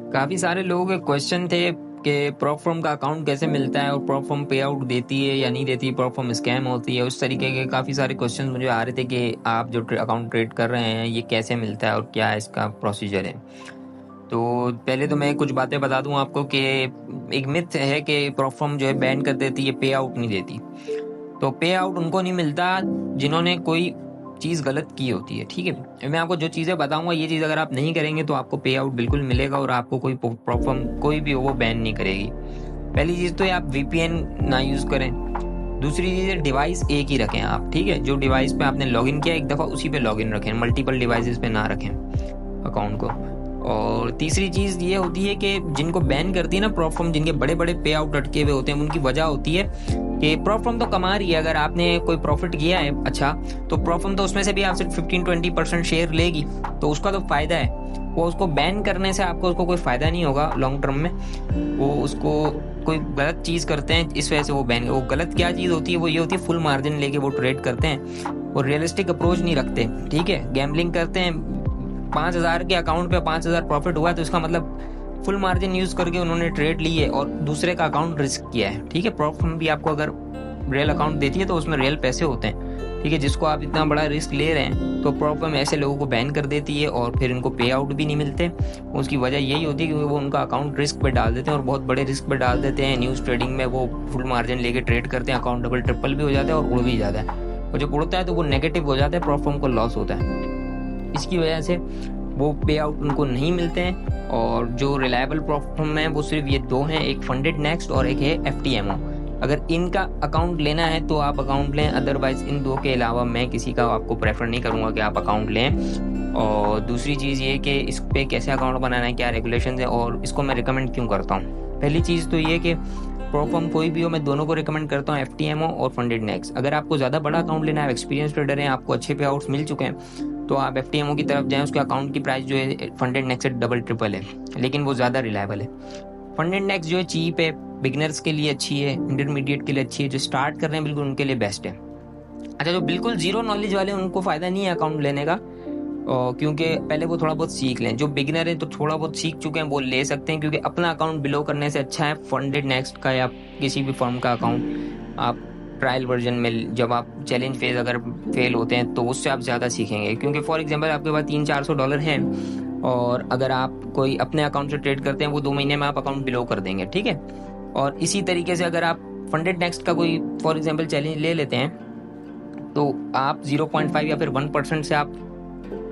काफ़ी सारे लोगों के क्वेश्चन थे कि प्रॉप फर्म का अकाउंट कैसे मिलता है और प्रॉप फर्म पे आउट देती है या नहीं देती, प्रॉप फर्म स्कैम होती है, उस तरीके के काफ़ी सारे क्वेश्चन मुझे आ रहे थे कि आप जो अकाउंट ट्रेड कर रहे हैं ये कैसे मिलता है और क्या इसका प्रोसीजर है। तो पहले तो मैं कुछ बातें बता दूं आपको कि एक मिथ है कि प्रॉप फर्म जो है बैन कर देती है, पे आउट नहीं देती। तो पे आउट उनको नहीं मिलता जिन्होंने कोई चीज़ गलत की होती है, ठीक है। मैं आपको जो चीज़ें बताऊंगा ये चीज़ अगर आप नहीं करेंगे तो आपको पे आउट बिल्कुल मिलेगा और आपको कोई प्रॉब्लम कोई भी हो वो बैन नहीं करेगी। पहली चीज़ तो ये आप वीपीएन ना यूज़ करें। दूसरी चीज़ है डिवाइस एक ही रखें आप, ठीक है। जो डिवाइस पे आपने लॉगिन किया एक दफ़ा उसी पे लॉगिन रखें, मल्टीपल डिवाइसेस पे ना रखें अकाउंट को। और तीसरी चीज़ ये होती है कि जिनको बैन करती है ना प्रॉप फर्म, जिनके बड़े बड़े पे आउट अटके हुए होते हैं, उनकी वजह होती है कि प्रॉप फर्म तो कमा रही है, अगर आपने कोई प्रॉफिट किया है अच्छा, तो प्रॉप फर्म तो उसमें से भी आपसे 15-20% शेयर लेगी, तो उसका तो फ़ायदा है। वो उसको बैन करने से आपको उसको कोई फ़ायदा नहीं होगा लॉन्ग टर्म में। वो उसको कोई गलत चीज़ करते हैं इस वजह से वो बैन, वो गलत क्या चीज़ होती है, वो ये होती है फुल मार्जिन लेके वो ट्रेड करते हैं और रियलिस्टिक अप्रोच नहीं रखते, ठीक है। गैम्बलिंग करते हैं, 5,000 के अकाउंट पे 5,000 प्रॉफिट हुआ है तो इसका मतलब फुल मार्जिन यूज करके उन्होंने ट्रेड ली है और दूसरे का अकाउंट रिस्क किया है, ठीक है। प्रॉप फर्म भी आपको अगर रियल अकाउंट देती है तो उसमें रियल पैसे होते हैं, ठीक है। जिसको आप इतना बड़ा रिस्क ले रहे हैं तो प्रॉप फर्म ऐसे लोगों को बैन कर देती है और फिर इनको पे आउट भी नहीं मिलते। उसकी वजह यही होती है कि वो उनका अकाउंट रिस्क पे डाल देते हैं और बहुत बड़े रिस्क पे डाल देते हैं। न्यूज़ ट्रेडिंग में वो फुल मार्जिन लेके ट्रेड करते हैं, अकाउंट डबल ट्रिपल भी हो जाता है और उड़ भी जाता है, और जब उड़ता है तो वो नेगेटिव हो जाता है, प्रॉप फर्म को लॉस होता है। इसकी वजह से वो पे आउट उनको नहीं मिलते हैं। और जो रिलायबल प्लेटफॉर्म है वो सिर्फ ये दो हैं, एक फंडेड नेक्स्ट और एक है एफटीएमओ। अगर इनका अकाउंट लेना है तो आप अकाउंट लें, अदरवाइज इन दो के अलावा मैं किसी का आपको प्रेफर नहीं करूँगा कि आप अकाउंट लें। और दूसरी चीज़ ये कि इस पे कैसे अकाउंट बनाना है, क्या रेगुलेशन है और इसको मैं रिकमेंड क्यों करता हूँ। पहली चीज़ तो ये कि प्रॉप फर्म कोई भी हो, मैं दोनों को रिकमेंड करता हूँ, एफटीएमओ और फंडेड नेक्स्ट। अगर आपको ज़्यादा बड़ा अकाउंट लेना है, एक्सपीरियंस ट्रेडर हैं, आपको अच्छे पे आउट्स मिल चुके हैं, तो आप एफटीएमओ की तरफ जाएं। उसके अकाउंट की प्राइस जो है फंडेड नेक्स्ट से डबल ट्रिपल है, लेकिन वो ज़्यादा रिलायबल है। फंडेड नेक्स्ट जो है चीप है, बिगनर्स के लिए अच्छी है, इंटरमीडिएट के लिए अच्छी है, जो स्टार्ट कर रहे हैं बिल्कुल उनके लिए बेस्ट है। अच्छा, जो बिल्कुल जीरो नॉलेज वाले हैं उनको फ़ायदा नहीं है अकाउंट लेने का, क्योंकि पहले वो थोड़ा बहुत सीख लें। जो बिगिनर है तो थोड़ा बहुत सीख चुके हैं वो ले सकते हैं, क्योंकि अपना अकाउंट बिलो करने से अच्छा है फंडेड नेक्स्ट का या किसी भी फर्म का अकाउंट आप ट्रायल वर्जन में, जब आप चैलेंज फेज अगर फेल होते हैं तो उससे आप ज़्यादा सीखेंगे। क्योंकि फॉर एग्जांपल आपके पास $300-400 हैं और अगर आप कोई अपने अकाउंट से ट्रेड करते हैं वो 2 महीने में आप अकाउंट बिलो कर देंगे, ठीक है। और इसी तरीके से अगर आप फंडेड नेक्स्ट का कोई फॉर एग्जाम्पल चैलेंज ले लेते हैं तो आप 0.5 या फिर 1% से आप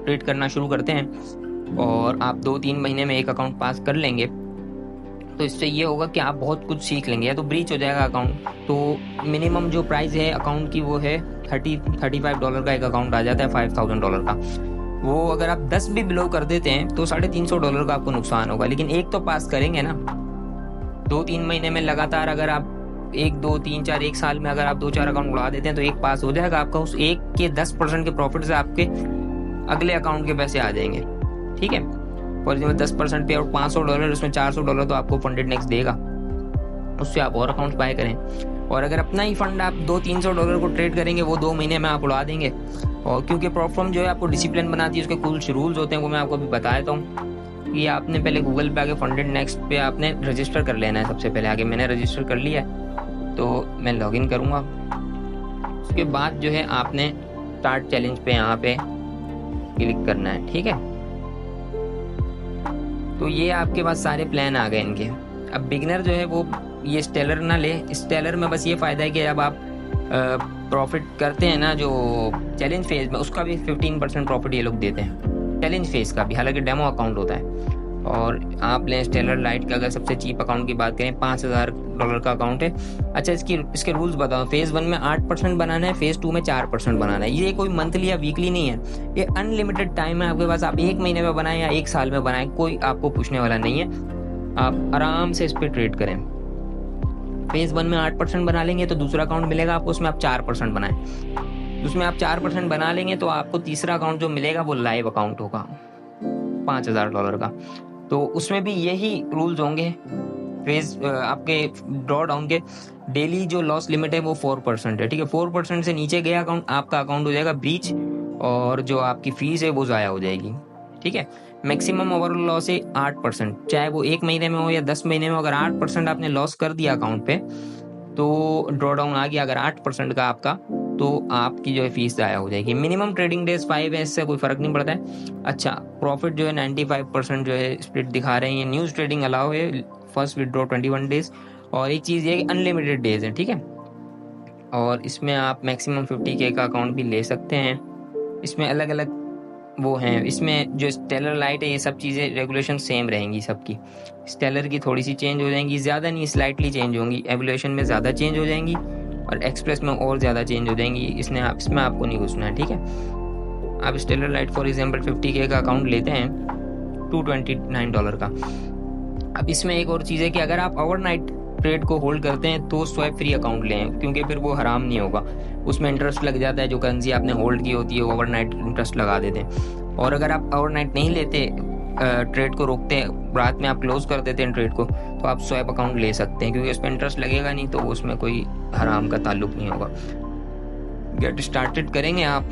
ट्रेड करना शुरू करते हैं और आप 2-3 महीने में एक अकाउंट पास कर लेंगे, तो इससे ये होगा कि आप बहुत कुछ सीख लेंगे। या तो ब्रीच हो जाएगा अकाउंट, तो मिनिमम जो प्राइस है अकाउंट की वो है $35 का एक अकाउंट आ जाता है $5,000 का। वो अगर आप 10 भी बिलो कर देते हैं तो $350 का आपको नुकसान होगा, लेकिन एक तो पास करेंगे ना। 2-3 महीने में लगातार अगर आप 1-2-3-4 एक साल में अगर आप 2-4 अकाउंट उड़ा देते हैं तो एक पास हो जाएगा आपका। उस एक के 10% के प्रॉफिट से आपके अगले अकाउंट के पैसे आ जाएंगे, ठीक है। फॉर एग्जाम्पल 10% पे आउट $500, उसमें $400 तो आपको फंडेड नेक्स्ट देगा, उससे आप और अकाउंट बाय करें। और अगर अपना ही फंड आप $200-300 को ट्रेड करेंगे वो 2 महीने में आप उड़ा देंगे। और क्योंकि प्रॉप फर्म जो है आपको डिसिप्लिन बनाती है, उसके कुछ रूल्स होते हैं, वो मैं आपको अभी बता देता हूँ। कि आपने पहले गूगल पे आके फंडेड नेक्स्ट पे आपने रजिस्टर कर लेना है सबसे पहले। आगे मैंने रजिस्टर कर लिया है तो मैं लॉगिन करूँगा। उसके बाद जो है आपने स्टार्ट चैलेंज पे यहाँ पे क्लिक करना है, ठीक है। तो ये आपके पास सारे प्लान आ गए इनके। अब बिगनर जो है वो ये स्टेलर ना ले। स्टेलर में बस ये फ़ायदा है कि जब आप प्रॉफिट करते हैं ना जो चैलेंज फेज में, उसका भी 15% प्रॉफिट ये लोग देते हैं, चैलेंज फेज का भी, हालांकि डेमो अकाउंट होता है। और आप लें स्टेलर लाइट का, अगर सबसे चीप अकाउंट की बात करें $5,000 का अकाउंट है। अच्छा, इसके रूल्स बताओ। फेज़ 1 में 8% बनाना है, फेज़ 2 में 4% बनाना है। ये कोई मंथली या वीकली नहीं है, ये अनलिमिटेड टाइम है आपके पास। आप 1 महीने में बनाएं या 1 साल में बनाएं, कोई आपको पूछने वाला नहीं है। आप आराम से इस पर ट्रेड करें। फेज़ 1 में 8% बना लेंगे तो दूसरा अकाउंट मिलेगा आपको, उसमें आप 4% बनाएं। उसमें आप 4% बना लेंगे तो आपको तीसरा अकाउंट जो मिलेगा वो लाइव अकाउंट होगा $5,000 का। तो उसमें भी यही रूल्स होंगे। फेज आपके ड्रॉ डाउन के डेली जो लॉस लिमिट है वो 4% है, ठीक है। 4% से नीचे गया अकाउंट, आपका अकाउंट हो जाएगा ब्रीच और जो आपकी फीस है वो ज़ाया हो जाएगी, ठीक है। मैक्सिमम ओवरऑल लॉस है 8%, चाहे वो 1 महीने में हो या 10 महीने में। अगर 8% आपने लॉस कर दिया अकाउंट पे तो ड्रॉ डाउन आ गया अगर 8% का आपका, तो आपकी जो है फीस ज़ाया हो जाएगी। मिनिमम ट्रेडिंग डेज 5 है, इससे कोई फ़र्क नहीं पड़ता है। अच्छा, प्रॉफिट जो है 95% जो है स्प्लिट दिखा रहे हैं। ये न्यूज़ ट्रेडिंग अलाउ है, फर्स्ट विड्रॉ 21 डेज, और एक चीज़ ये अनलिमिटेड डेज है, ठीक है। और इसमें आप मैक्सिमम 50K का अकाउंट भी ले सकते हैं। इसमें अलग अलग वो हैं, इसमें जो स्टेलर लाइट है ये सब चीज़ें रेगुलेशन सेम रहेंगी सबकी। स्टेलर की थोड़ी सी चेंज हो जाएंगी, ज़्यादा नहीं, स्लाइटली चेंज होंगी। एवोल्यूशन में ज़्यादा चेंज हो जाएंगी और एक्सप्रेस में और ज़्यादा चेंज हो जाएंगी। इसमें आपको नहीं घुसना है, ठीक है। आप stellar light for example 50K का अकाउंट लेते हैं $229 का। अब इसमें एक और चीज़ है कि अगर आप ओवरनाइट ट्रेड को होल्ड करते हैं तो स्वैप फ्री अकाउंट लें, क्योंकि फिर वो हराम नहीं होगा। उसमें इंटरेस्ट लग जाता है, जो करेंसी आपने होल्ड की होती है ओवरनाइट इंटरेस्ट लगा देते हैं। और अगर आप ओवरनाइट नहीं लेते, ट्रेड को रोकते हैं, रात में आप क्लोज कर देते हैं ट्रेड को, तो आप स्वैप अकाउंट ले सकते हैं, क्योंकि उस पर इंटरेस्ट लगेगा नहीं, तो उसमें कोई हराम का ताल्लुक नहीं होगा। गेट स्टार्टेड करेंगे आप।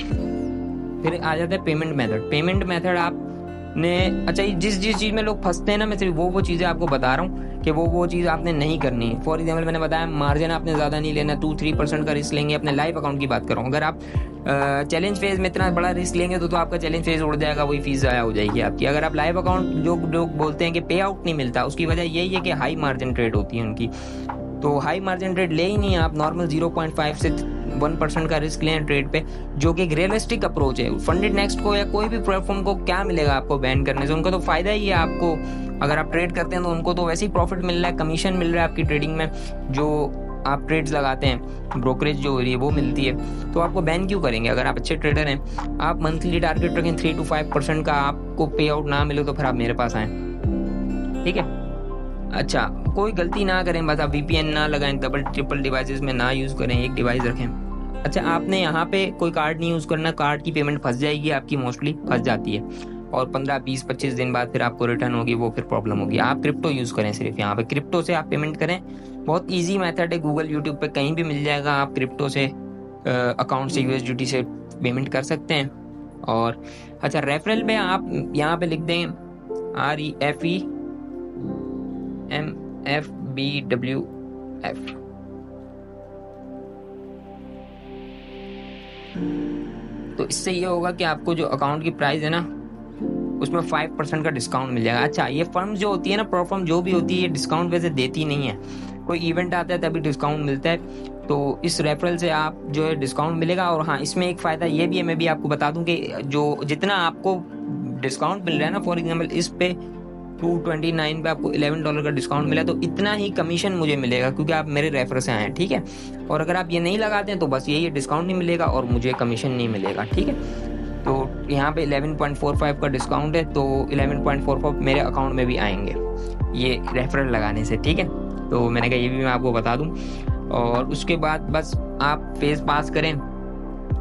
फिर आ जाता है पेमेंट मेथड। पेमेंट मेथड आपने, अच्छा, जिस चीज़ में लोग फंसते हैं ना, मैं सिर्फ वो चीज़ें आपको बता रहा हूँ कि वो चीज़ आपने नहीं करनी है। फॉर एग्जाम्पल मैंने बताया मार्जिन आपने ज़्यादा नहीं लेना, 2-3% का रिस्क लेंगे। अपने लाइव अकाउंट की बात कर रहा हूँ। अगर आप चैलेंज फेज में इतना बड़ा रिस्क लेंगे तो आपका चैलेंज फेज उड़ जाएगा, वही फीस ज़ाया हो जाएगी आपकी। अगर आप लाइव अकाउंट, जो लोग बोलते हैं कि पे आउट नहीं मिलता, उसकी वजह यही है कि हाई मार्जिन ट्रेड होती है उनकी। तो हाई मार्जिन ट्रेड ले ही नहीं, आप नॉर्मल 0.5 से 1% का रिस्क लें ट्रेड पे, जो कि एक रियलिस्टिक अप्रोच है। फंडेड नेक्स्ट को या कोई भी प्लेटफॉर्म को क्या मिलेगा आपको बैन करने से? उनको तो फायदा ही है आपको। अगर आप ट्रेड करते हैं तो उनको तो वैसे ही प्रॉफिट मिल रहा है, कमीशन मिल रहा है आपकी ट्रेडिंग में, जो आप ट्रेड्स लगाते हैं, ब्रोकरेज जो हो रही है वो मिलती है। तो आपको बैन क्यों करेंगे? अगर आप अच्छे ट्रेडर हैं, आप मंथली टारगेट रखें 3 to 5% का, आपको पे आउट ना मिले तो फिर आप मेरे पास आएँ, ठीक है। अच्छा, कोई गलती ना करें, बस आप VPN ना लगाएं, डबल ट्रिपल डिवाइसेस में ना यूज़ करें, एक डिवाइस रखें। अच्छा, आपने यहाँ पे कोई कार्ड नहीं यूज़ करना, कार्ड की पेमेंट फंस जाएगी आपकी, मोस्टली फंस जाती है, और 15, 20, 25 दिन बाद फिर आपको रिटर्न होगी, वो फिर प्रॉब्लम होगी। आप क्रिप्टो यूज़ करें, सिर्फ यहाँ पे क्रिप्टो से आप पेमेंट करें। बहुत ईजी मेथड है, गूगल यूट्यूब पे कहीं भी मिल जाएगा। आप क्रिप्टो से अकाउंट से USDT से पेमेंट कर सकते हैं। और अच्छा, रेफरल में आप यहाँ पे लिख दें REFEMFBWF। तो इससे ये होगा कि आपको जो अकाउंट की प्राइस है ना, उसमें 5% का डिस्काउंट मिल जाएगा। अच्छा, ये फर्म जो होती है ना, प्लेटफॉर्म जो भी होती है, ये डिस्काउंट वैसे देती नहीं है। कोई इवेंट आता है तभी डिस्काउंट मिलता है, तो इस रेफरल से आप जो है डिस्काउंट मिलेगा। और हाँ, इसमें एक फ़ायदा ये भी है, मैं भी आपको बता दूं कि जो जितना आपको डिस्काउंट मिल रहा है ना, फॉर एग्जाम्पल इस पे 229 पे आपको $11 का डिस्काउंट मिला, तो इतना ही कमीशन मुझे मिलेगा, क्योंकि आप मेरे रेफर से आए हैं, ठीक है। और अगर आप ये नहीं लगाते हैं तो बस यही डिस्काउंट नहीं मिलेगा और मुझे कमीशन नहीं मिलेगा, ठीक है। तो यहाँ पे 11.45 का डिस्काउंट है, तो 11.45 मेरे अकाउंट में भी आएंगे ये रेफरल लगाने से, ठीक है। तो मैंने कहा ये भी मैं आपको बता दूं। और उसके बाद बस आप फेज पास करें।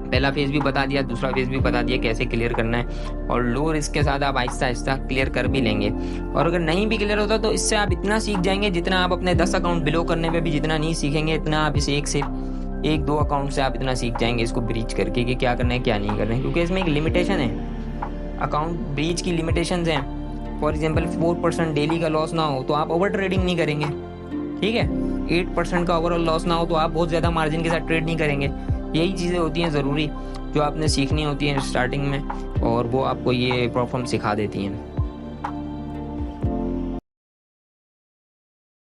पहला फेज भी बता दिया, दूसरा फेज भी बता दिया कैसे क्लियर करना है, और लो रिस्क के साथ आप आहिस्ता आहिस्ता क्लियर कर भी लेंगे। और अगर नहीं भी क्लियर होता तो इससे आप इतना सीख जाएंगे, जितना आप अपने 10 अकाउंट बिलो करने पे भी जितना नहीं सीखेंगे, इतना आप इसे 1-2 अकाउंट से आप इतना सीख जाएंगे इसको ब्रीच करके कि क्या करना है क्या नहीं करना है। क्योंकि इसमें एक लिमिटेशन है, अकाउंट ब्रीच की लिमिटेशंस हैं। फॉर एग्जांपल 4% डेली का लॉस ना हो तो आप ओवर ट्रेडिंग नहीं करेंगे, ठीक है। 8% का ओवरऑल लॉस ना हो तो आप बहुत ज़्यादा मार्जिन के साथ ट्रेड नहीं करेंगे। यही चीज़ें होती हैं ज़रूरी, जो आपने सीखनी होती हैं स्टार्टिंग में, और वो आपको ये प्लेटफॉर्म सिखा देती हैं।